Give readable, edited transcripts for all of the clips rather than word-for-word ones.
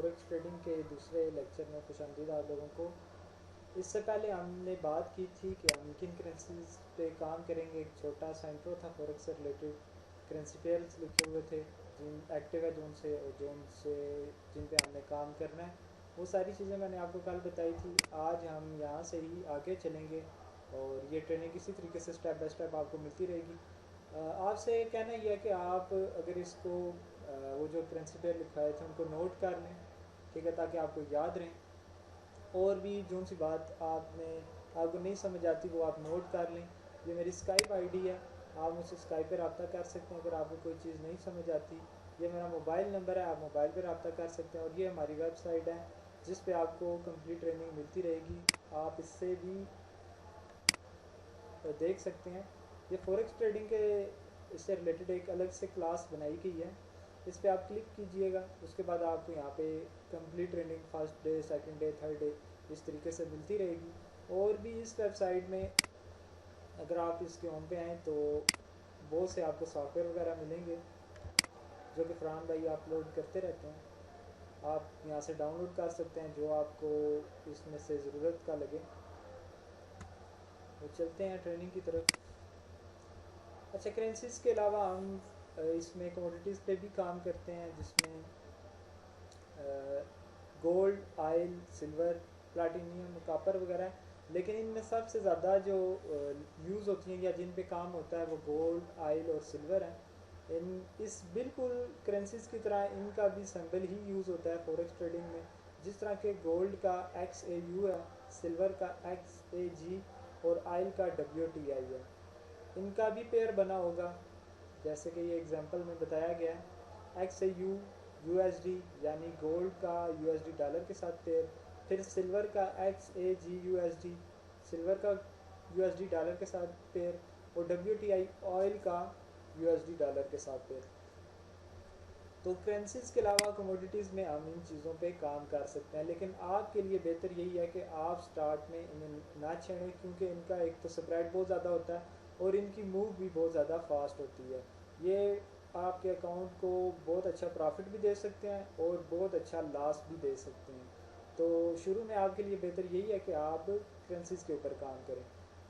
Forex trading के दूसरे lecture में खुशामदीद आप लोगों को। इससे पहले हमने बात की थी कि हम किन करेंसीज पे काम करेंगे। एक छोटा सा इंट्रो था फॉरेक्स से रिलेटेड, करेंसी पेयर्स लिखे हुए थे जिन एक्टिव है जोन से और जोन से जिन पे हमने काम करना है, वो सारी चीज़ें मैंने आपको कल बताई थी। आज हम यहाँ से ही आगे चलेंगे और ये ट्रेनिंग इसी तरीके से स्टेप बाय स्टेप आपको मिलती रहेगी। आपसे कहना यह है कि आप अगर इसको वो जो करेंसी पेयर लिखवाए थे उनको नोट कर लें, ठीक है, ताकि आपको याद रहें। और भी जो सी बात आपको नहीं समझ आती वो आप नोट कर लें। ये मेरी स्काइप आईडी है, आप मुझसे स्काइप पर रब्ता कर सकते हैं अगर आपको कोई चीज़ नहीं समझ आती। ये मेरा मोबाइल नंबर है, आप मोबाइल पर रब्ता कर सकते हैं। और ये हमारी वेबसाइट है जिस पे आपको कंप्लीट ट्रेनिंग मिलती रहेगी, आप इससे भी देख सकते हैं। ये फॉरेक्स ट्रेडिंग के इससे रिलेटेड एक अलग से क्लास बनाई गई है, इस पर आप क्लिक कीजिएगा। उसके बाद आपको यहाँ पे complete training first day, second day, third day इस तरीके से मिलती रहेगी। और भी इस वेबसाइट में अगर आप इसके होम पे आएँ तो बहुत से आपको सॉफ्टवेयर वगैरह मिलेंगे जो कि फरहान भाई अपलोड करते रहते हैं। आप यहाँ से डाउनलोड कर सकते हैं जो आपको इसमें से ज़रूरत का लगे। तो चलते हैं ट्रेनिंग की तरफ। अच्छा, करेंसीज के अलावा हम इसमें कमोडिटीज़ पे भी काम करते हैं जिसमें gold, oil, silver, platinum, copper वगैरह है। लेकिन इनमें सबसे ज़्यादा जो यूज़ होती हैं या जिन पे काम होता है वो गोल्ड, आयल और सिल्वर है। इस बिल्कुल करेंसीज की तरह इनका भी सिंबल ही यूज़ होता है फॉरेक्स ट्रेडिंग में। जिस तरह के गोल्ड का XAU है, सिल्वर का XAG और आयल का WTI है, इनका भी पेयर बना होगा जैसे कि ये एग्जांपल में बताया गया है। XAU USD यानी गोल्ड का USD डॉलर के साथ पेयर, फिर सिल्वर का XAG USD सिल्वर का USD डॉलर के साथ पेयर, और WTI ऑयल का USD डॉलर के साथ पेयर। तो करेंसीज के अलावा कमोडिटीज़ में हम इन चीज़ों पे काम कर सकते हैं, लेकिन आपके लिए बेहतर यही है कि आप स्टार्ट में इन्हें ना छेड़ें, क्योंकि इनका एक तो स्प्रेड बहुत ज़्यादा होता है और इनकी मूव भी बहुत ज़्यादा फास्ट होती है। ये आपके अकाउंट को बहुत अच्छा प्रॉफिट भी दे सकते हैं और बहुत अच्छा लॉस भी दे सकते हैं। तो शुरू में आपके लिए बेहतर यही है कि आप करेंसीज के ऊपर काम करें।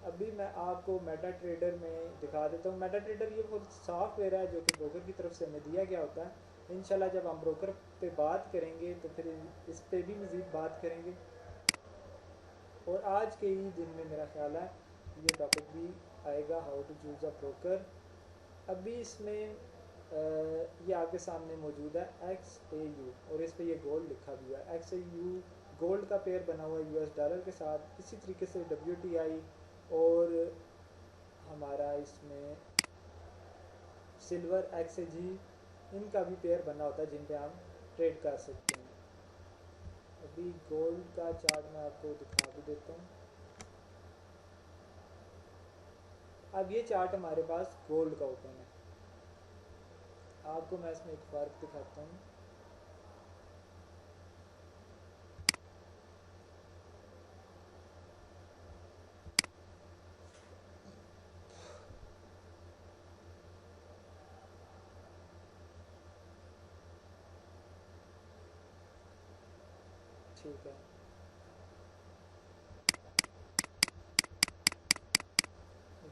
अभी मैं आपको मेटा ट्रेडर में दिखा देता हूँ। मेटा ट्रेडर ये वो सॉफ्टवेयर है जो कि ब्रोकर की तरफ से हमें दिया गया होता है। इंशाल्लाह जब हम ब्रोकर पे बात करेंगे तो फिर इस पे भी मज़ीद बात करेंगे। और आज के ही दिन में मेरा ख्याल है ये टॉपिक भी आएगा, how to choose a broker. अभी इसमें ये आपके सामने मौजूद है XAU और इस पे ये गोल्ड लिखा भी हुआ है। XAU गोल्ड का पेयर बना हुआ है US डॉलर के साथ। इसी तरीके से WTI और हमारा इसमें सिल्वर XAG, इनका भी पेयर बना होता है जिन पे हम ट्रेड कर सकते हैं। अभी गोल्ड का चार्ट मैं आपको दिखा भी देता हूँ। अब ये चार्ट हमारे पास गोल्ड का ओपन है। आपको मैं इसमें एक फ़र्क दिखाता हूँ। ठीक है,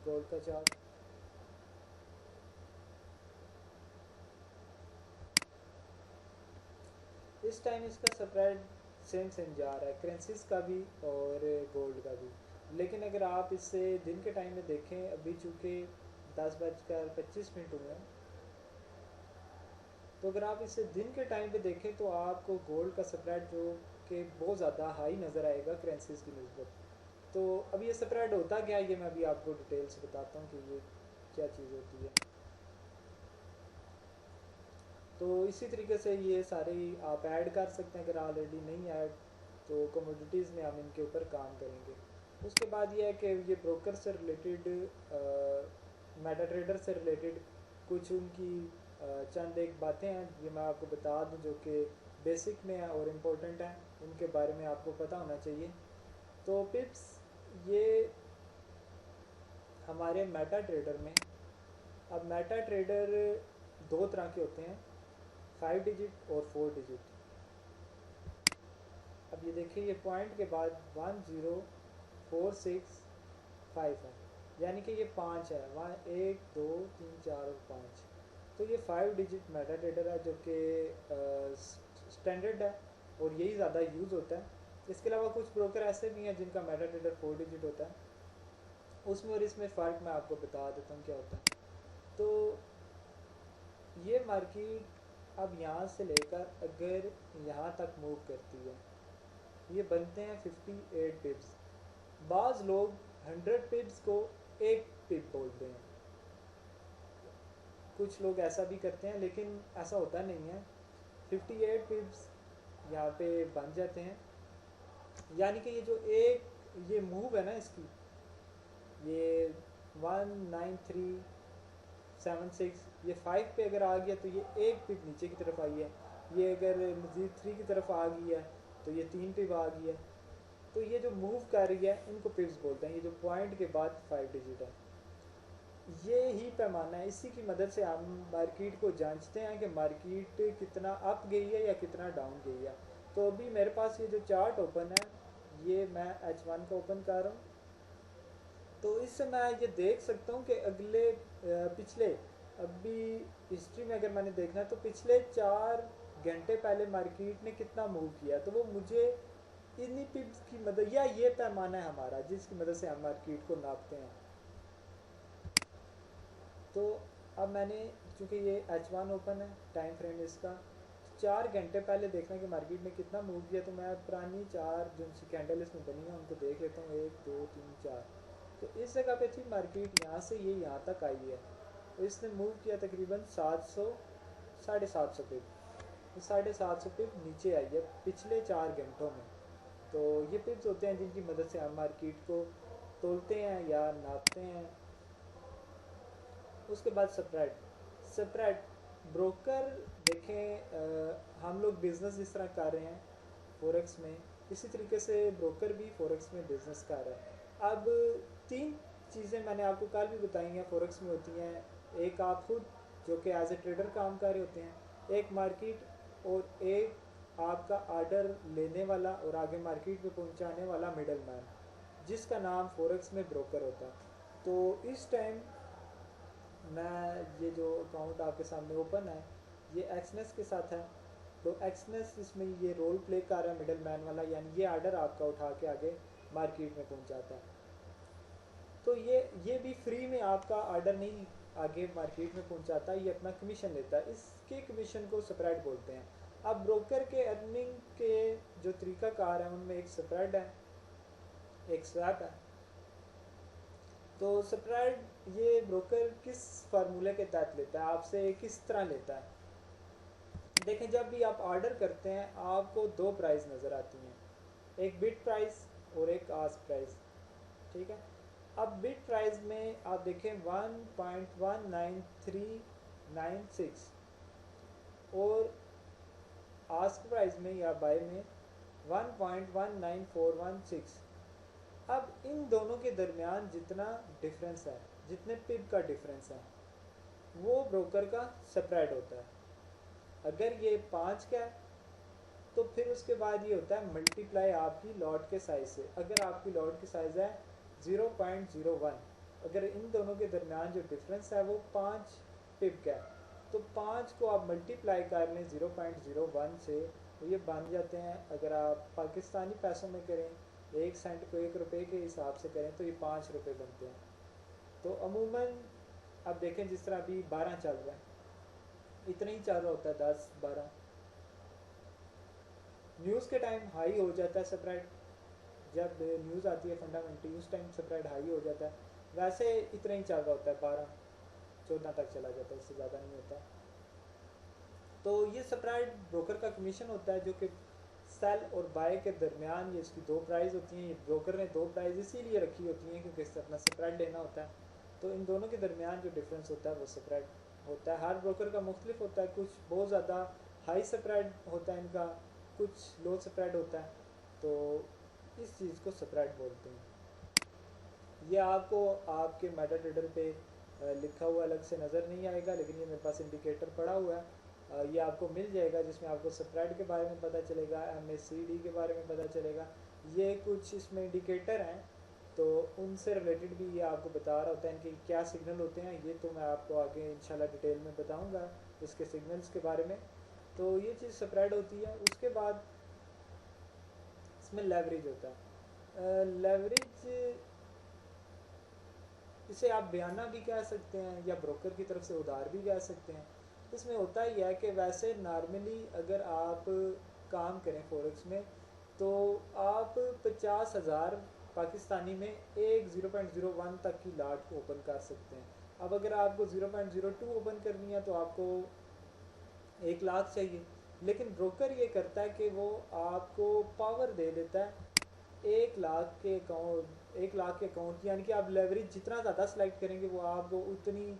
गोल्ड का चार्ट। इस टाइम इसका स्प्रेड सेम जा रहा है, करेंसीज का भी और गोल्ड का भी। लेकिन अगर आप इससे दिन के टाइम में देखें, अभी चूँकि 10:25 हुए हैं, तो अगर आप इसे दिन के टाइम पे देखें तो आपको गोल्ड का स्प्रेड जो कि बहुत ज़्यादा हाई नज़र आएगा करेंसीज की नस्बत। तो अभी ये स्प्रेड होता क्या है, ये मैं अभी आपको डिटेल से बताता हूँ कि ये क्या चीज़ होती है। तो इसी तरीके से ये सारे आप ऐड कर सकते हैं, अगर ऑलरेडी नहीं ऐड तो कमोडिटीज़ में हम इनके ऊपर काम करेंगे। उसके बाद ये है कि ये ब्रोकर से रिलेटेड, मेटा ट्रेडर से रिलेटेड कुछ उनकी चंद एक बातें हैं ये मैं आपको बता दूं जो कि बेसिक में है और इम्पोर्टेंट हैं, उनके बारे में आपको पता होना चाहिए। तो पिप्स, ये हमारे मेटा ट्रेडर में, अब मेटा ट्रेडर दो तरह के होते हैं, 5 डिजिट और 4 डिजिट। ये देखिए, ये पॉइंट के बाद 10465 है, यानी कि ये 5 है, वहाँ 1 2 3 4 और 5। तो ये 5 डिजिट मेटा डेटा है जो कि स्टैंडर्ड है और यही ज़्यादा यूज़ होता है। इसके अलावा कुछ ब्रोकर ऐसे भी हैं जिनका मेटा डेटा 4 डिजिट होता है। उसमें और इसमें फ़र्क मैं आपको बता देता हूँ क्या होता है। तो ये मार्केट अब यहाँ से लेकर अगर यहाँ तक मूव करती है, ये बनते हैं 58 पिप्स। बाज़ लोग 100 पिप्स को एक पिप बोलते हैं, कुछ लोग ऐसा भी करते हैं, लेकिन ऐसा होता नहीं है। 58 पिप्स यहाँ पे बन जाते हैं, यानी कि ये जो एक ये मूव है ना इसकी, ये 19376, ये 5 पे अगर आ गया तो ये एक पिप नीचे की तरफ आई है। ये अगर मज़ीद 3 की तरफ आ गई है तो ये 3 पिप आ गई है। तो ये जो मूव कर रही है इनको पिप्स बोलते हैं, ये जो पॉइंट के बाद 5 डिजिट है। ये ही पैमाना है, इसी की मदद से हम मार्केट को जांचते हैं कि मार्केट कितना अप गई है या कितना डाउन गई है। तो अभी मेरे पास ये जो चार्ट ओपन है, ये मैं H1 का ओपन कर रहा हूँ। तो इससे मैं ये देख सकता हूँ कि अगले पिछले अभी हिस्ट्री में अगर मैंने देखना है तो पिछले 4 घंटे पहले मार्केट ने कितना मूव किया। तो वो मुझे इन्हीं पिप्स की मदद, या ये पैमाना है हमारा जिसकी मदद से हम मार्केट को नापते हैं। तो अब मैंने, चूँकि ये H1 ओपन है, टाइम फ्रेम इसका 4 घंटे पहले देखना कि मार्केट ने कितना मूव किया, तो मैं पुरानी 4 जो सी कैंडल इसमें बनी है उनको देख लेता हूँ, 1 2 3 4। तो इस जगह पे थी मार्केट, यहाँ से ये यहाँ तक आई है, तो इसने मूव किया तकरीबन 700 750 पिप, 750 पिप नीचे आई है पिछले 4 घंटों में। तो ये पिप्स होते हैं जिनकी मदद से हम मार्केट को तोलते हैं या नापते हैं। उसके बाद स्प्रेड ब्रोकर देखें, हम लोग बिज़नेस जिस तरह कर रहे हैं फॉरेक्स में, इसी तरीके से ब्रोकर भी फॉरेक्स में बिज़नेस कर रहा है। अब 3 चीज़ें मैंने आपको कल भी बताई हैं फॉरेक्स में होती हैं। एक आप खुद जो कि एज ए ट्रेडर काम कर रहे होते हैं, एक मार्केट, और एक आपका आर्डर लेने वाला और आगे मार्केट में पहुंचाने वाला मिडल मैन, जिसका नाम फॉरेक्स में ब्रोकर होता है। तो इस टाइम मैं ये जो अकाउंट आपके सामने ओपन है ये एक्सनेस के साथ है। तो एक्सनेस इसमें ये रोल प्ले कर रहा है मिडल मैन वाला, यानी ये आर्डर आपका उठा के आगे मार्केट में पहुंचाता है। तो ये भी फ्री में आपका आर्डर नहीं आगे मार्केट में पहुंचाता, ये अपना कमीशन लेता है, इसके कमीशन को स्प्रेड बोलते हैं। अब ब्रोकर के अर्निंग के जो तरीक़ाकार हैं उनमें एक स्प्रेड है, एक स्वैप है। तो स्प्रेड ये ब्रोकर किस फार्मूले के तहत लेता है, आपसे किस तरह लेता है। देखें, जब भी आप ऑर्डर करते हैं आपको 2 प्राइस नज़र आती हैं, एक बिड प्राइस और एक आस्क प्राइस, ठीक है। अब बिड प्राइस में आप देखें 1.19396 और आस्क प्राइस में या बाय में 1.19416। अब इन दोनों के दरमियान जितना डिफरेंस है, जितने पिप का डिफरेंस है, वो ब्रोकर का स्प्रेड होता है। अगर ये 5 का है तो फिर उसके बाद ये होता है मल्टीप्लाई आपकी लॉट के साइज़ से। अगर आपकी लॉट की साइज़ है 0.01, अगर इन दोनों के दरमियान जो डिफरेंस है वो 5 पिप का है, तो 5 को आप मल्टीप्लाई कर लें 0.01 से, तो ये बन जाते हैं, अगर आप पाकिस्तानी पैसों में करें 1 सेंट को 1 रुपये के हिसाब से करें तो ये 5 रुपये बनते हैं। तो अमूमन अब देखें जिस तरह अभी 12 चल रहा है, इतना ही चल रहा होता है, 10 12। न्यूज़ के टाइम हाई हो जाता है स्प्रेड, जब न्यूज़ आती है फंडामेंटली उस टाइम स्प्रेड हाई हो जाता है। वैसे इतना ही चल रहा होता है, 12 14 तक चला जाता है, इससे ज़्यादा नहीं होता। तो ये स्प्रेड ब्रोकर का कमीशन होता है, जो कि सेल और बाय के दरमियान ये इसकी 2 प्राइस होती हैं। ये ब्रोकर ने 2 प्राइस इसीलिए रखी होती हैं क्योंकि इससे अपना स्प्रेड लेना होता है। तो इन दोनों के दरमियान जो डिफरेंस होता है वो स्प्रेड होता है। हर ब्रोकर का मुख्तलिफ होता है, कुछ बहुत ज़्यादा हाई स्प्रेड होता है इनका, कुछ लो स्प्रेड होता है। तो इस चीज़ को स्प्रेड बोलते हैं। ये आपको आपके मेटा ट्रेडर पे लिखा हुआ अलग से नज़र नहीं आएगा, लेकिन ये मेरे पास इंडिकेटर पड़ा हुआ है, ये आपको मिल जाएगा, जिसमें आपको स्प्रेड के बारे में पता चलेगा, MACD के बारे में पता चलेगा। ये कुछ इसमें इंडिकेटर हैं, तो उनसे रिलेटेड भी ये आपको बता रहा होता है कि क्या सिग्नल होते हैं। ये तो मैं आपको आगे इंशाल्लाह डिटेल में बताऊंगा इसके सिग्नल्स के बारे में। तो ये चीज़ स्प्रेड होती है। उसके बाद इसमें लेवरेज होता है। लेवरेज इसे आप बयाना भी कह सकते हैं या ब्रोकर की तरफ से उधार भी कह सकते हैं। इसमें होता ही है कि वैसे नॉर्मली अगर आप काम करें फॉरेक्स में, तो आप 50,000 पाकिस्तानी में एक 0.01 तक की लाट ओपन कर सकते हैं। अब अगर आपको 0.02 ओपन करनी है तो आपको 1 लाख चाहिए। लेकिन ब्रोकर ये करता है कि वो आपको पावर दे देता है 1 लाख के अकाउंट, यानी कि आप लेवरेज जितना ज़्यादा सेलेक्ट करेंगे वो आपको उतनी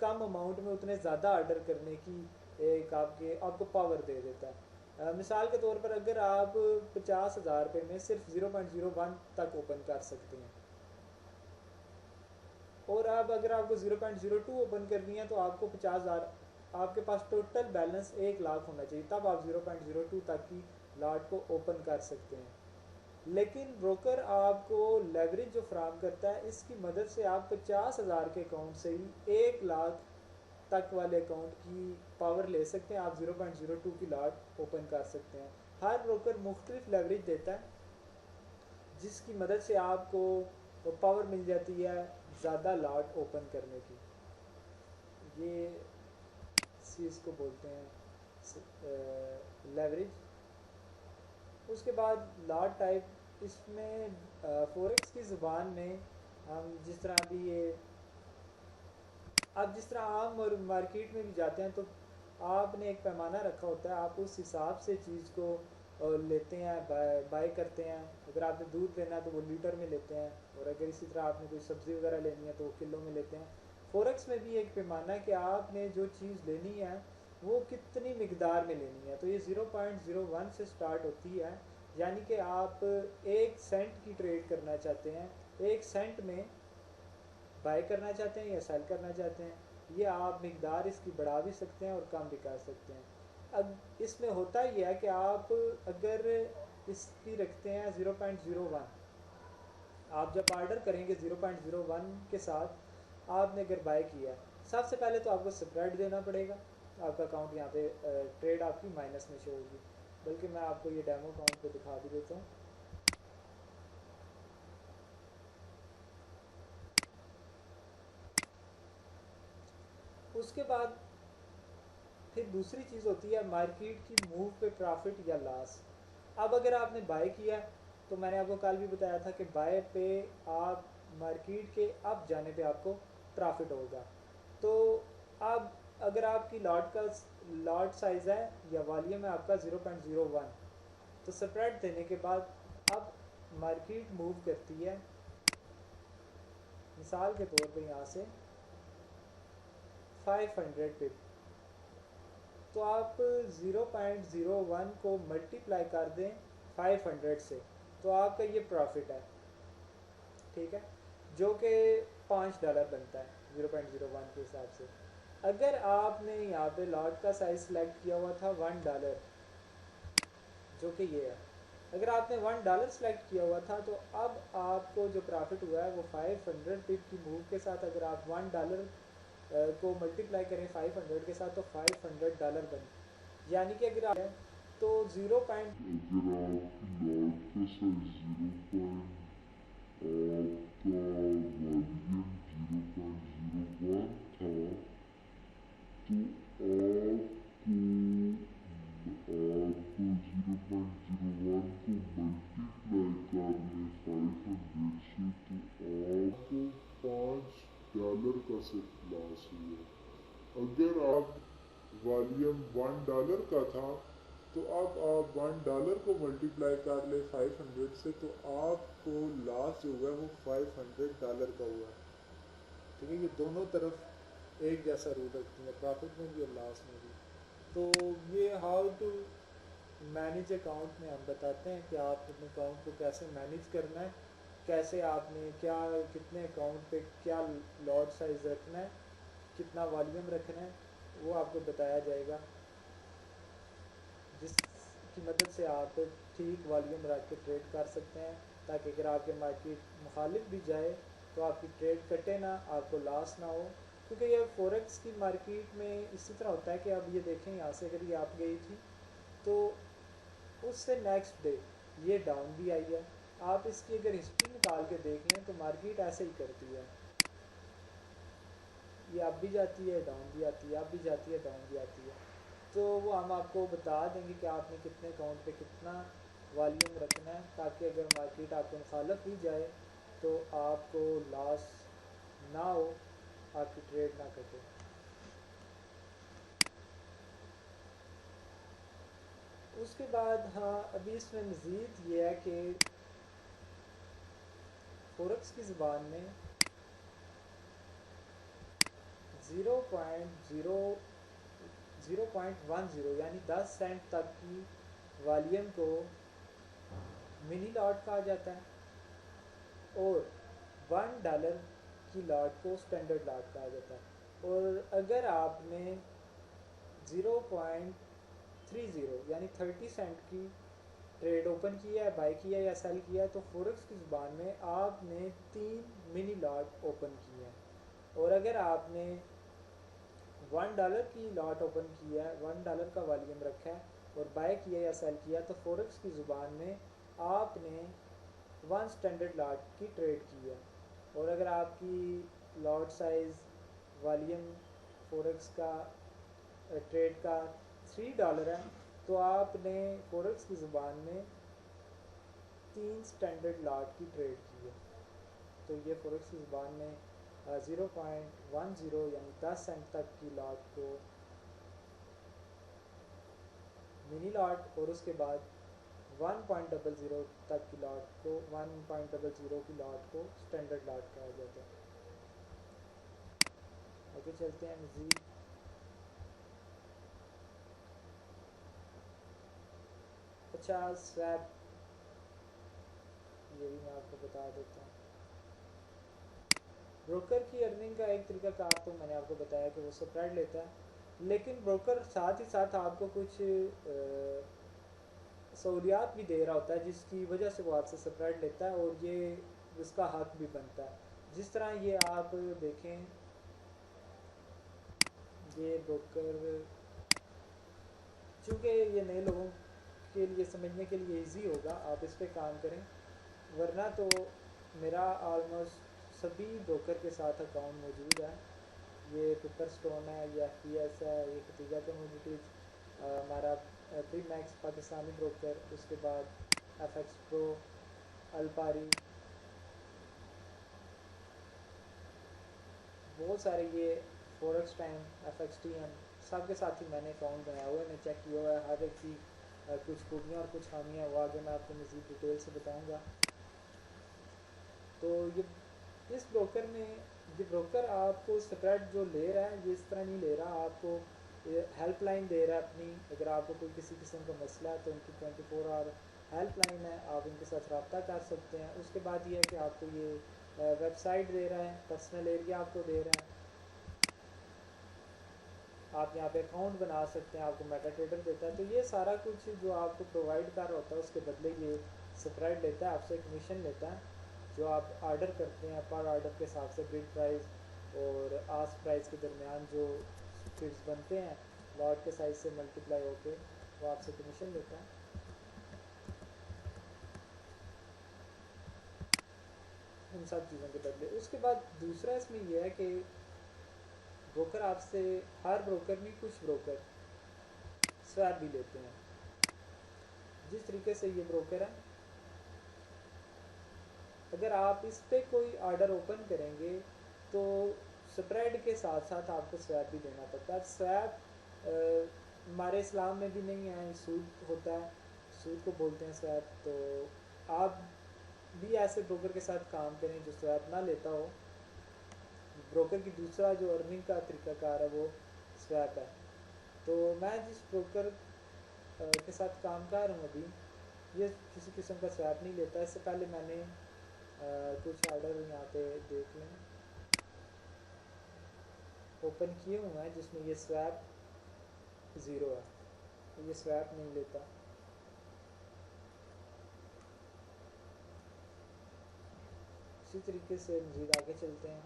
कम अमाउंट में उतने ज़्यादा ऑर्डर करने की एक आपको पावर दे देता है। मिसाल के तौर पर अगर आप 50,000 रुपये में सिर्फ 0.01 तक ओपन कर सकते हैं, और अब अगर आपको 0.02 ओपन करनी है तो आपको 50,000, आपके पास टोटल बैलेंस 1 लाख होना चाहिए, तब आप 0.02 तक की लाट को ओपन कर सकते हैं। लेकिन ब्रोकर आपको लेवरेज जो फ्राहम करता है, इसकी मदद से आप 50,000 के अकाउंट से ही 1 लाख तक वाले अकाउंट की पावर ले सकते हैं। आप 0.02 की लाट ओपन कर सकते हैं। हर ब्रोकर मुख्तलिफ लेवरेज देता है, जिसकी मदद से आपको पावर मिल जाती है ज़्यादा लाट ओपन करने की। ये चीज़ को बोलते हैं लेवरेज। उसके बाद लाट टाइप, इसमें फॉरेक्स की ज़ुबान में हम जिस तरह भी ये, आप जिस तरह आम और मार्केट में भी जाते हैं तो आपने एक पैमाना रखा होता है, आप उस हिसाब से चीज़ को लेते हैं, बाय करते हैं। अगर आपने दूध लेना है तो वो लीटर में लेते हैं, और अगर इसी तरह आपने कोई सब्ज़ी वगैरह लेनी है तो वो किलो में लेते हैं। फॉरेक्स में भी एक पैमाना है कि आपने जो चीज़ लेनी है वो कितनी मिकदार में लेनी है। तो ये 0.01 से स्टार्ट होती है, यानी कि आप 1 सेंट की ट्रेड करना चाहते हैं, 1 सेंट में बाय करना चाहते हैं या सेल करना चाहते हैं, ये आप मिकदार इसकी बढ़ा भी सकते हैं और कम भी कर सकते हैं। अब इसमें होता ही है कि आप अगर इसकी रखते हैं 0.01, आप जब ऑर्डर करेंगे 0.01 के साथ आपने अगर बाय किया, सबसे पहले तो आपको स्प्रेड देना पड़ेगा। आपका अकाउंट यहाँ पे ट्रेड आपकी माइनस में शो होगी। बल्कि मैं आपको ये डेमो अकाउंट पे दिखा भी देता हूँ। उसके बाद फिर दूसरी चीज़ होती है मार्केट की मूव पे प्रॉफिट या लॉस। अब अगर आपने बाय किया, तो मैंने आपको कल भी बताया था कि बाय पे आप मार्केट के अप जाने पे आपको प्रॉफिट होगा। तो अब अगर आपकी लॉट साइज़ है या वॉल्यूम है आपका 0.01, तो स्प्रेड देने के बाद अब मार्केट मूव करती है, मिसाल के तौर पे यहाँ से 500 पिप, तो आप 0.01 को मल्टीप्लाई कर दें 500 से, तो आपका ये प्रॉफिट है, ठीक है, जो कि $5 बनता है 0.01 के हिसाब से। अगर आपने यहाँ पे लॉट का साइज सेलेक्ट किया हुआ था $1, जो कि ये है, अगर आपने $1 सेलेक्ट किया हुआ था, तो अब आपको जो प्रॉफिट हुआ है वो 500 पिप की मूव के साथ, अगर आप $1 को मल्टीप्लाई करें 500 के साथ, तो $500 बने। यानी कि अगर आप तो 0. अगर आपकी लॉट का साइज 0.01 था, तो आपको 0.01 को मल्टीप्लाई कर लें 500 से, तो आपको $5 का सिर्फ लॉस हुआ। अगर आप वॉल्यूम $1 का था, तो अब आप $1 को मल्टीप्लाई कर ले 500 से, तो आपको लॉस जो हुआ है वो $500 का हुआ। ठीक है, ये दोनों तरफ एक जैसा रूल रखती है, प्रॉफिट में भी और लॉस में भी। तो ये हाउ टू मैनेज अकाउंट में हम बताते हैं कि आप अपने अकाउंट को कैसे मैनेज करना है, कैसे आपने क्या कितने अकाउंट पे क्या लॉट साइज़ रखना है, कितना वॉल्यूम रखना है। वो आपको बताया जाएगा, जिसकी मदद से आप ठीक वॉल्यूम रख के ट्रेड कर सकते हैं, ताकि अगर आपके मार्केट मुखालिफ भी जाए तो आपकी ट्रेड कटे ना, आपको लॉस ना हो। क्योंकि ये फॉरेक्स की मार्केट में इसी तरह होता है कि अब ये देखें यहाँ से अगर ये आप गई थी तो उससे नेक्स्ट डे ये डाउन भी आई है। आप इसकी अगर हिस्ट्री निकाल के देख लें तो मार्केट ऐसे ही करती है, ये अप भी जाती है डाउन भी आती है, अप भी जाती है डाउन भी आती है। तो वो हम आपको बता देंगे कि आपने कितने अकाउंट पे कितना वॉल्यूम रखना है, ताकि अगर मार्केट आपके मुखालफ भी जाए तो आपको लॉस ना हो, आपकी ट्रेड ना कटे। उसके बाद हाँ, अभी इसमें मज़ीद ये है कि फॉरेक्स की ज़बान में 0.10 यानी 10 सेंट तक की वॉल्यूम को मिनी लॉट कहा जाता है, और $1 की लॉट को स्टैंडर्ड लॉट कहा जाता है। और अगर आपने 0.30 यानी 30 सेंट की ट्रेड ओपन किया है, बाई किया या सेल किया है, तो फॉरेक्स की ज़ुबान में आपने 3 मिनी लॉट ओपन किए हैं। और अगर आपने $1 की लॉट ओपन किया है, $1 का वॉल्यूम रखा है और बाय किया या सेल किया, तो फॉरेक्स की ज़ुबान में आपने 1 स्टैंडर्ड लॉट की ट्रेड की है। और अगर आपकी लॉट साइज़ वॉल्यूम फॉरेक्स का ट्रेड का $3 है, तो आपने फॉरेक्स की ज़ुबान में 3 स्टैंडर्ड लॉट की ट्रेड की है। तो ये फॉरेक्स की ज़ुबान में 0.10 यानी 10 सेंट तक की लॉट को मिनी लॉट, और उसके बाद 1.00 तक की लॉट को 1.00 की लॉट को स्टैंडर्ड लॉट कहा जाता है। आगे चलते हैं मज़ीद। अच्छा, स्वैप, ये भी मैं आपको बता देता हूँ। ब्रोकर की अर्निंग का एक तरीका कार तो मैंने आपको बताया कि वो स्प्रेड लेता है, लेकिन ब्रोकर साथ ही साथ आपको कुछ सहूलियात भी दे रहा होता है, जिसकी वजह से वो आपसे स्प्रेड लेता है, और ये उसका हक भी बनता है। जिस तरह ये आप देखें, ये ब्रोकर, चूँकि ये नए लोगों के लिए समझने के लिए इजी होगा, आप इस पर काम करें, वरना तो मेरा ऑलमोस्ट सभी ब्रोकर के साथ अकाउंट मौजूद है। ये पेपर स्टोन है, ये FPS है, ये खतीजा कम्युनिटीज़, हमारा प्री मैक्स पाकिस्तानी ब्रोकर, उसके बाद FX प्रो, अलपारी, बहुत सारे ये फॉरेक्स टाइम, FXTM, सब के साथ ही मैंने अकाउंट बनाया हुआ है, मैं चेक किया हुआ है हर एक की कुछ खूबियाँ और कुछ खामियाँ, वो आगे मैं आपको मज़ीद डिटेल से बताऊँगा। तो इस ब्रोकर में ये ब्रोकर आपको स्प्रेड जो ले रहा है, ये इस तरह नहीं ले रहा, आपको हेल्पलाइन दे रहा है अपनी। अगर आपको कोई किसी किस्म का मसला है तो उनकी 24 आवर हेल्पलाइन है, आप इनके साथ रब्ता कर सकते हैं। उसके बाद ये है कि आपको ये वेबसाइट दे रहा है, पर्सनल एरिया आपको दे रहा है, आप यहाँ पे अकाउंट बना सकते हैं, आपको मेटा ट्रेडर देता है। तो ये सारा कुछ जो आपको प्रोवाइड कर रहा होता है, उसके बदले ये स्प्रेड लेता है, आपसे कमीशन लेता है। जो आप ऑर्डर करते हैं, पर ऑर्डर के हिसाब से बिड प्राइस और आस्क प्राइस के दरमियान जो बिड्स बनते हैं, लॉट के साइज से मल्टीप्लाई होके वो आपसे कमीशन लेता है, उन सब चीज़ों के बदले। उसके बाद दूसरा इसमें यह है कि ब्रोकर आपसे, हर ब्रोकर नहीं, कुछ ब्रोकर स्वैप भी लेते हैं। जिस तरीके से ये ब्रोकर है, अगर आप इस पे कोई ऑर्डर ओपन करेंगे तो स्प्रेड के साथ साथ आपको स्वैप भी देना पड़ता है। स्वैप हमारे इस्लाम में भी नहीं है, सूद होता है, सूद को बोलते हैं स्वैप। तो आप भी ऐसे ब्रोकर के साथ काम करें जो स्वैप ना लेता हो। ब्रोकर की दूसरा जो अर्निंग का तरीकाकार है वो स्वैप है। तो मैं जिस ब्रोकर के साथ काम कर रहा हूँ अभी, ये किसी किस्म का स्वैप नहीं लेता। इससे पहले मैंने कुछ ऑर्डर यहाँ पे देख लें, ओपन किए हुए हैं जिसमें ये स्वैप 0 है, तो ये स्वैप नहीं लेता। इसी तरीके से मज़ीद आगे चलते हैं।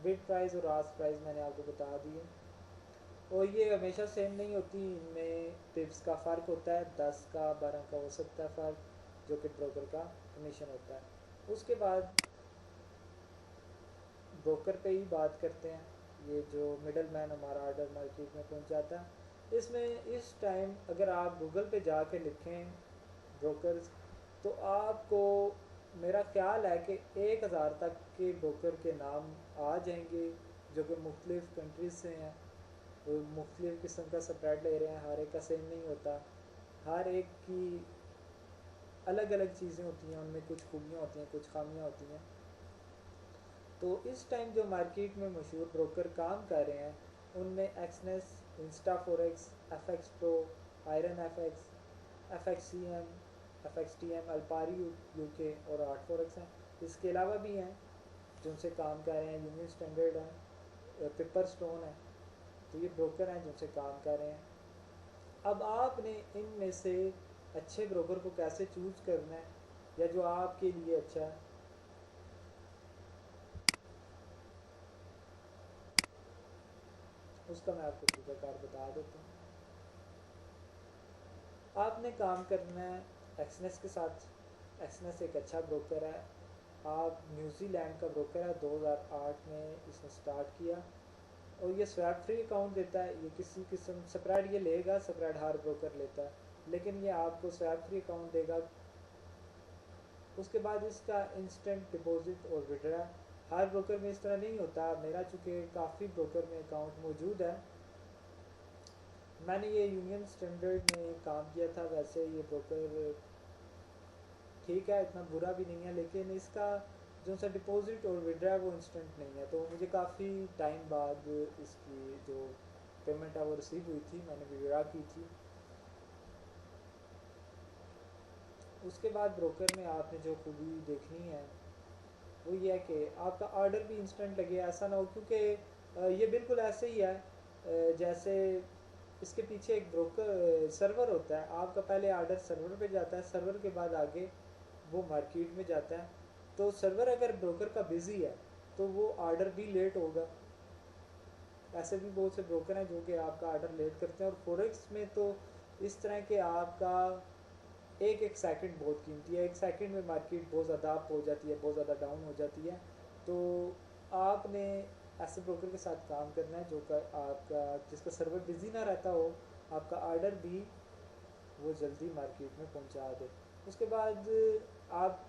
बिड प्राइस और आस्क प्राइस मैंने आपको बता दिए, और ये हमेशा सेम नहीं होती, इनमें टिप्स का फ़र्क होता है, 10 का 12 का हो सकता है फ़र्क, जो कि ब्रोकर का कमीशन होता है। उसके बाद ब्रोकर पे ही बात करते हैं, ये जो मिडल मैन हमारा ऑर्डर मार्केट में पहुंचाता है। इसमें इस टाइम अगर आप गूगल पे जाके लिखें ब्रोकर्स, तो आपको मेरा ख्याल है कि 1000 तक के ब्रोकर के नाम आ जाएंगे, जो कि मुख्तलिफ़ कंट्रीज से हैं, वो मुख्तलिफ़ किस्म का स्प्रेड ले रहे हैं, हर एक का सेम नहीं होता, हर एक की अलग अलग चीज़ें होती हैं, उनमें कुछ खूबियाँ होती हैं, कुछ खामियाँ होती हैं। तो इस टाइम जो मार्केट में मशहूर ब्रोकर काम कर रहे हैं, उनमें Exness, Insta Forex, F X Pro, Iron F X, F X C M, F X T M, Alpari UK और आर्ट फॉरेक्स हैं। इसके अलावा भी हैं जिनसे काम कर रहे हैं, यूनियन स्टैंडर्ड है, पेपर स्टोन है। तो ये ब्रोकर हैं जिनसे काम कर रहे हैं। अब आपने इनमें से अच्छे ब्रोकर को कैसे चूज़ करना है, या जो आपके लिए अच्छा है, उसका मैं आपको तरीक़ाकार बता देता हूँ। आपने काम करना है एक्सनेस के साथ। एक्सनेस एक अच्छा ब्रोकर है। आप न्यूजीलैंड का ब्रोकर है, 2008 में इसने स्टार्ट किया, और ये स्वैप फ्री अकाउंट देता है। ये किसी किस्म स्प्रेड ये लेगा, स्प्रेड हर ब्रोकर लेता है, लेकिन ये आपको स्वैप फ्री अकाउंट देगा। उसके बाद इसका इंस्टेंट डिपॉजिट और विड्रा, हर ब्रोकर में इस तरह नहीं होता। मेरा चूँकि काफ़ी ब्रोकर में अकाउंट मौजूद है, मैंने ये यूनियन स्टैंडर्ड में काम किया था। वैसे ये ब्रोकर ठीक है, इतना बुरा भी नहीं है, लेकिन इसका जो सा डिपॉजिट और विड्रा वो इंस्टेंट नहीं है। तो मुझे काफ़ी टाइम बाद इसकी जो पेमेंट है वो रिसीव हुई थी, मैंने विड्रा की थी। उसके बाद ब्रोकर में आपने जो खूबी देखनी है वो ये है कि आपका ऑर्डर भी इंस्टेंट लगे। ऐसा ना हो, क्योंकि ये बिल्कुल ऐसे ही है जैसे इसके पीछे एक ब्रोकर सर्वर होता है। आपका पहले ऑर्डर सर्वर पे जाता है, सर्वर के बाद आगे वो मार्केट में जाता है। तो सर्वर अगर ब्रोकर का बिज़ी है तो वो ऑर्डर भी लेट होगा। ऐसे भी बहुत से ब्रोकर हैं जो कि आपका ऑर्डर लेट करते हैं। और फॉरेक्स में तो इस तरह के आपका एक एक सेकंड बहुत कीमती है। एक सेकंड में मार्केट बहुत ज़्यादा अप हो जाती है, बहुत ज़्यादा डाउन हो जाती है। तो आपने ऐसे ब्रोकर के साथ काम करना है जो का आपका जिसका सर्वर बिज़ी ना रहता हो, आपका ऑर्डर भी वो जल्दी मार्केट में पहुंचा दे। उसके बाद आप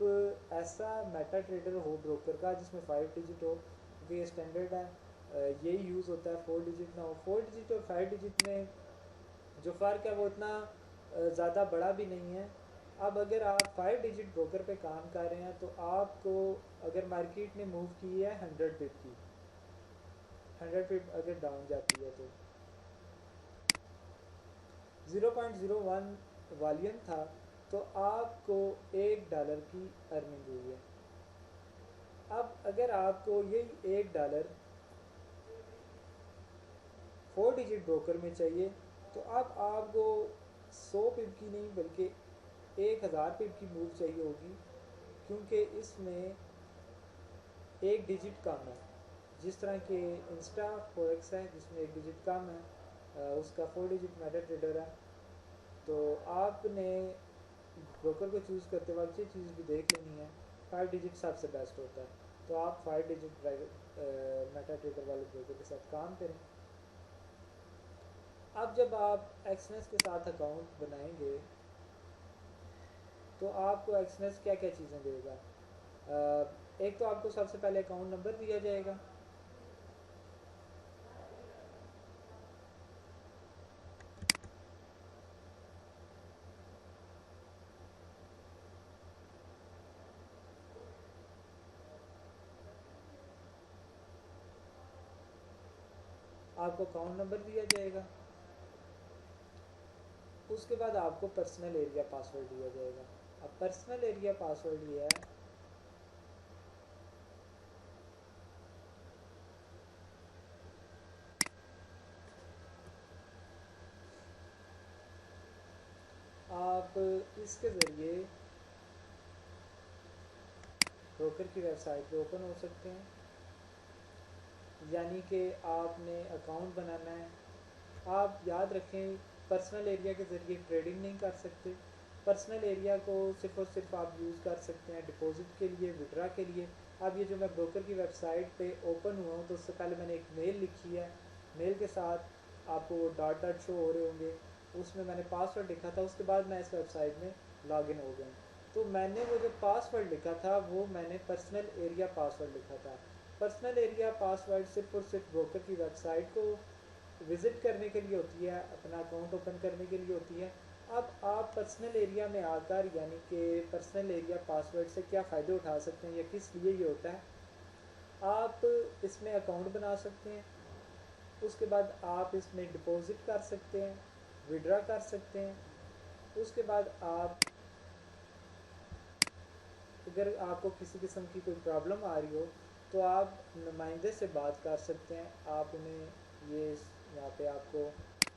ऐसा मेटा ट्रेडर हो ब्रोकर का जिसमें 5 डिजिट हो, क्योंकि ये स्टैंडर्ड है, यही यूज़ होता है। 4 डिजिट ना हो। 4 डिजिट और 5 डिजिट में जो फ़र्क है वो इतना ज़्यादा बड़ा भी नहीं है। अब अगर आप 5 डिजिट ब्रोकर पे काम कर रहे हैं, तो आपको अगर मार्केट ने मूव की है 100 पिप की, 100 पिप अगर डाउन जाती है, तो 0.01 वॉल्यूम था, तो आपको $1 की अर्निंग हुई है। अब अगर आपको यही $1 4 डिजिट ब्रोकर में चाहिए, तो अब आपको 100 पिप की नहीं बल्कि 1000 पिप की मूव चाहिए होगी, क्योंकि इसमें एक डिजिट कम है। जिस तरह के इंस्टा फॉरेक्स है जिसमें एक डिजिट कम है, उसका 4 डिजिट मेटा ट्रेडर है। तो आपने ब्रोकर को चूज़ करते वक्त ये चीज़ भी देख लेनी है, 5 डिजिट सबसे बेस्ट होता है। तो आप 5 डिजिट मेटा ट्रेडर वाले ब्रोकर के साथ काम करें। अब जब आप एक्सनेस के साथ अकाउंट बनाएंगे, तो आपको एक्सनेस क्या क्या चीज़ें देगा। एक तो आपको सबसे पहले अकाउंट नंबर दिया जाएगा। आपको अकाउंट नंबर दिया जाएगा। उसके बाद आपको पर्सनल एरिया पासवर्ड दिया जाएगा। अब पर्सनल एरिया पासवर्ड ये है आप इसके ज़रिए ब्रोकर की वेबसाइट पे ओपन हो सकते हैं। यानी कि आपने अकाउंट बनाना है। आप याद रखें, पर्सनल एरिया के ज़रिए ट्रेडिंग नहीं कर सकते। पर्सनल एरिया को सिर्फ और सिर्फ आप यूज़ कर सकते हैं डिपॉजिट के लिए, विड्रा के लिए। अब ये जो मैं ब्रोकर की वेबसाइट पे ओपन हुआ हूँ तो उससे पहले मैंने एक मेल लिखी है। मेल के साथ आपको वो डॉट डॉट शो हो रहे होंगे, उसमें मैंने पासवर्ड लिखा था। उसके बाद मैं इस वेबसाइट में लॉगिन हो गया। तो मैंने वो जो पासवर्ड लिखा था वो मैंने पर्सनल एरिया पासवर्ड लिखा था। पर्सनल एरिया पासवर्ड सिर्फ और सिर्फ ब्रोकर की वेबसाइट को विज़िट करने के लिए होती है, अपना अकाउंट ओपन करने के लिए होती है। अब आप पर्सनल एरिया में आकर, यानी कि पर्सनल एरिया पासवर्ड से क्या फ़ायदे उठा सकते हैं या किस लिए ये होता है। आप इसमें अकाउंट बना सकते हैं, उसके बाद आप इसमें डिपॉजिट कर सकते हैं, विड्रा कर सकते हैं। उसके बाद आप, अगर आपको किसी किस्म की कोई प्रॉब्लम आ रही हो तो आप नुमाइंदे से बात कर सकते हैं। आप उन्हें ये यहाँ पे आपको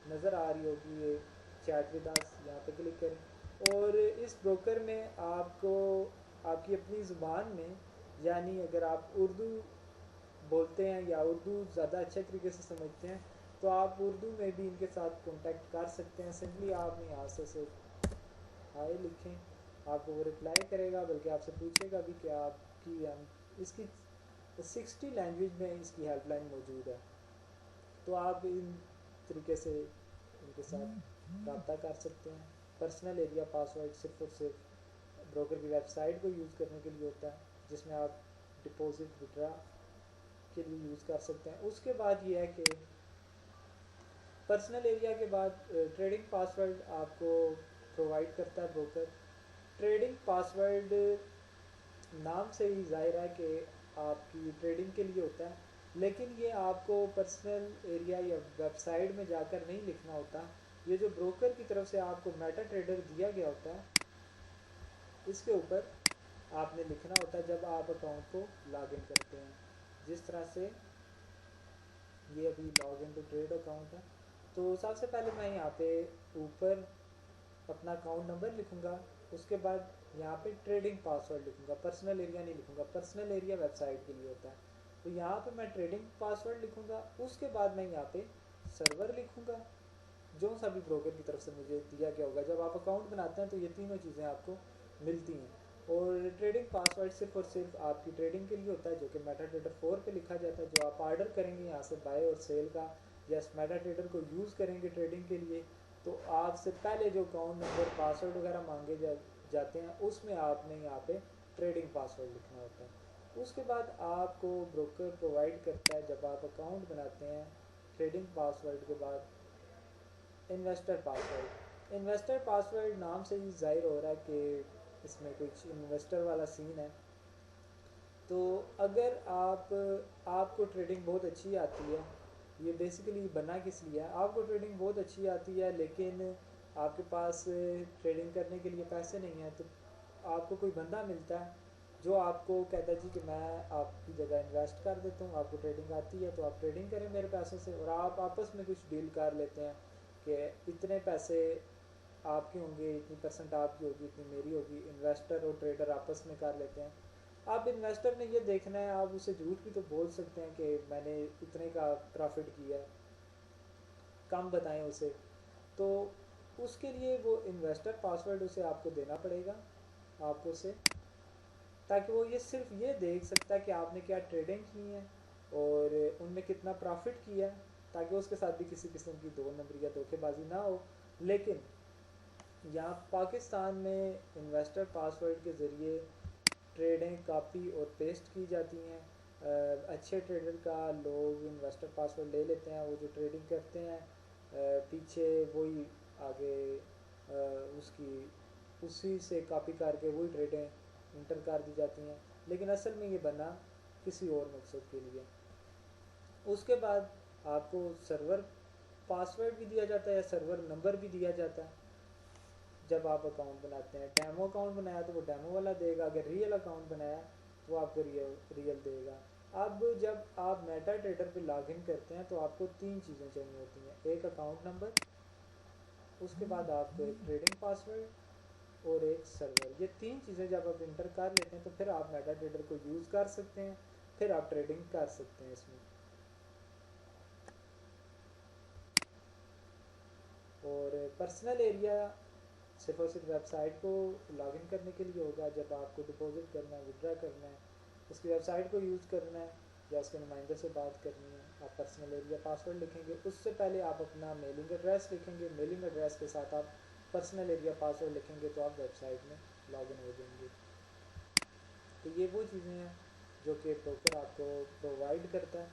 नज़र आ रही होगी ये चैट विद अस, यहाँ पे क्लिक करें। और इस ब्रोकर में आपको आपकी अपनी ज़ुबान में, यानी अगर आप उर्दू बोलते हैं या उर्दू ज़्यादा अच्छे तरीके से समझते हैं तो आप उर्दू में भी इनके साथ कांटेक्ट कर सकते हैं। सिंपली आपने यहाँ से हाय लिखें, आपको वो रिप्लाई करेगा, बल्कि आपसे पूछेगा भी कि आपकी इसकी 60 लैंग्वेज में इसकी हेल्पलाइन मौजूद है। तो आप इन तरीके से इनके साथ रब्ता कर सकते हैं। पर्सनल एरिया पासवर्ड सिर्फ और सिर्फ ब्रोकर की वेबसाइट को यूज़ करने के लिए होता है, जिसमें आप डिपॉजिट विड्रा के लिए यूज़ कर सकते हैं। उसके बाद ये है कि पर्सनल एरिया के बाद ट्रेडिंग पासवर्ड आपको प्रोवाइड करता है ब्रोकर। ट्रेडिंग पासवर्ड नाम से ही ज़ाहिर है कि आपकी ट्रेडिंग के लिए होता है, लेकिन ये आपको पर्सनल एरिया या वेबसाइट में जाकर नहीं लिखना होता। ये जो ब्रोकर की तरफ से आपको मेटा ट्रेडर दिया गया होता है, इसके ऊपर आपने लिखना होता है जब आप अकाउंट को लॉगिन करते हैं। जिस तरह से ये अभी लॉगिन टू ट्रेड अकाउंट है, तो सबसे पहले मैं यहाँ पे ऊपर अपना अकाउंट नंबर लिखूँगा। उसके बाद यहाँ पे ट्रेडिंग पासवर्ड लिखूँगा, पर्सनल एरिया नहीं लिखूँगा। पर्सनल एरिया वेबसाइट के लिए होता है। तो यहाँ पे मैं ट्रेडिंग पासवर्ड लिखूँगा। उसके बाद मैं यहाँ पे सर्वर लिखूँगा, जो सा भी ब्रोकर की तरफ से मुझे दिया गया होगा। जब आप अकाउंट बनाते हैं तो ये तीनों चीज़ें आपको मिलती हैं। और ट्रेडिंग पासवर्ड सिर्फ और सिर्फ आपकी ट्रेडिंग के लिए होता है, जो कि मेटा ट्रेडर 4 पे लिखा जाता है। जो आप ऑर्डर करेंगे यहाँ से बाय और सेल का, या मेटा ट्रेडर को यूज़ करेंगे ट्रेडिंग के लिए, तो आपसे पहले जो अकाउंट नंबर पासवर्ड वगैरह मांगे जाते हैं, उसमें आपने यहाँ पे ट्रेडिंग पासवर्ड लिखना होता है। उसके बाद आपको ब्रोकर प्रोवाइड करता है, जब आप अकाउंट बनाते हैं, ट्रेडिंग पासवर्ड के बाद इन्वेस्टर पासवर्ड। इन्वेस्टर पासवर्ड नाम से ही जाहिर हो रहा है कि इसमें कुछ इन्वेस्टर वाला सीन है। तो अगर आपको ट्रेडिंग बहुत अच्छी आती है, ये बेसिकली बना किस लिए है, आपको ट्रेडिंग बहुत अच्छी आती है लेकिन आपके पास ट्रेडिंग करने के लिए पैसे नहीं हैं, तो आपको कोई बंदा मिलता है जो आपको कहता है जी कि मैं आपकी जगह इन्वेस्ट कर देता हूँ, आपको ट्रेडिंग आती है तो आप ट्रेडिंग करें मेरे पैसों से। और आप आपस में कुछ डील कर लेते हैं कि इतने पैसे आपके होंगे, इतनी परसेंट आपकी होगी, इतनी मेरी होगी। इन्वेस्टर और ट्रेडर आपस में कर लेते हैं। अब इन्वेस्टर ने ये देखना है, आप उसे झूठ भी तो बोल सकते हैं कि मैंने इतने का प्रॉफिट किया है, कम बताएं उसे। तो उसके लिए वो इन्वेस्टर पासवर्ड उसे आपको देना पड़ेगा आपको से, ताकि वो ये सिर्फ ये देख सकता है कि आपने क्या ट्रेडिंग की है और उनमें कितना प्रॉफिट किया है, ताकि उसके साथ भी किसी किस्म की दो नंबरी या धोखेबाजी ना हो। लेकिन यहाँ पाकिस्तान में इन्वेस्टर पासवर्ड के ज़रिए ट्रेडें कॉपी और पेस्ट की जाती हैं। अच्छे ट्रेडर का लोग इन्वेस्टर पासवर्ड ले लेते हैं, वो जो ट्रेडिंग करते हैं पीछे वही आगे उसकी उसी से कॉपी करके वही ट्रेडें इंटर कर दी जाती हैं, लेकिन असल में ये बना किसी और मकसद के लिए। उसके बाद आपको सर्वर पासवर्ड भी दिया जाता है या सर्वर नंबर भी दिया जाता है जब आप अकाउंट बनाते हैं। डेमो अकाउंट बनाया तो वो डेमो वाला देगा, अगर रियल अकाउंट बनाया तो आपको रियल देगा। अब जब आप मेटा ट्रेडर पे लॉगिन करते हैं तो आपको तीन चीज़ें चाहिए होती हैं, एक अकाउंट नंबर, उसके बाद आपको एक ट्रेडिंग पासवर्ड और एक सर्वर। ये तीन चीज़ें जब आप इंटर कर लेते हैं तो फिर आप मेटा ट्रेडर को यूज़ कर सकते हैं, फिर आप ट्रेडिंग कर सकते हैं इसमें। और पर्सनल एरिया सिर्फ और सिर्फ वेबसाइट को लॉगिन करने के लिए होगा। जब आपको डिपॉजिट करना है, विड्रा करना है, उसकी वेबसाइट को यूज़ करना है या उसके नुमाइंदे से बात करनी है, आप पर्सनल एरिया पासवर्ड लिखेंगे। उससे पहले आप अपना मेलिंग एड्रेस लिखेंगे, मेलिंग एड्रेस के साथ आप पर्सनल एरिया पासवर्ड लिखेंगे तो आप वेबसाइट में लॉगिन हो जाएंगे। तो ये वो चीज़ें हैं जो कि ब्रोकर आपको प्रोवाइड करता है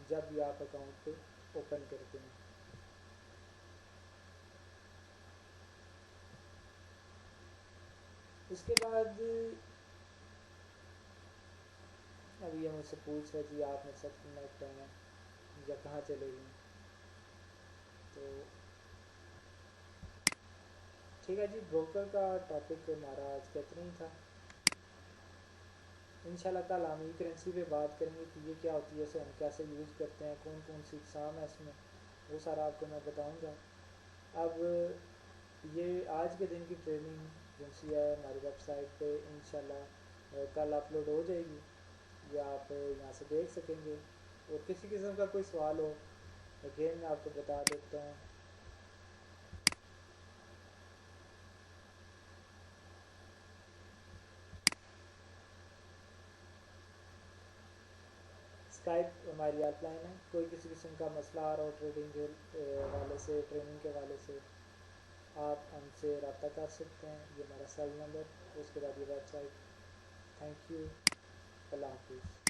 जब भी आप अकाउंट ओपन करते हैं। उसके बाद अभी ये मुझसे पूछ रहे जी आप मेरे साथ कनेक्ट हैं या कहाँ चले गए, तो ठीक है जी। ब्रोकर का टॉपिक हमारा आज का इतना ही था। इंशाल्लाह कल हम ई करेंसी पे बात करेंगे कि ये क्या होती है, इसे हम कैसे यूज़ करते हैं, कौन कौन सी इकसाम है इसमें, वो सारा आपको मैं बताऊंगा। अब ये आज के दिन की ट्रेनिंग जो है हमारी वेबसाइट पे इंशाल्लाह कल अपलोड हो जाएगी, या आप यहाँ से देख सकेंगे। और किसी किस्म का कोई सवाल हो अगेन मैं आपको बता देता हूँ। स्काइप हमारी हेल्पलाइन है, कोई किसी किस्म का मसला आ रहा हो ट्रेडिंग के वाले से, ट्रेनिंग के वाले से, आप हमसे रब्ता कर सकते हैं। ये हमारा सेल नंबर, उसके बाद ये वेबसाइट। थैंक यू, अल्लाह हाफिज़।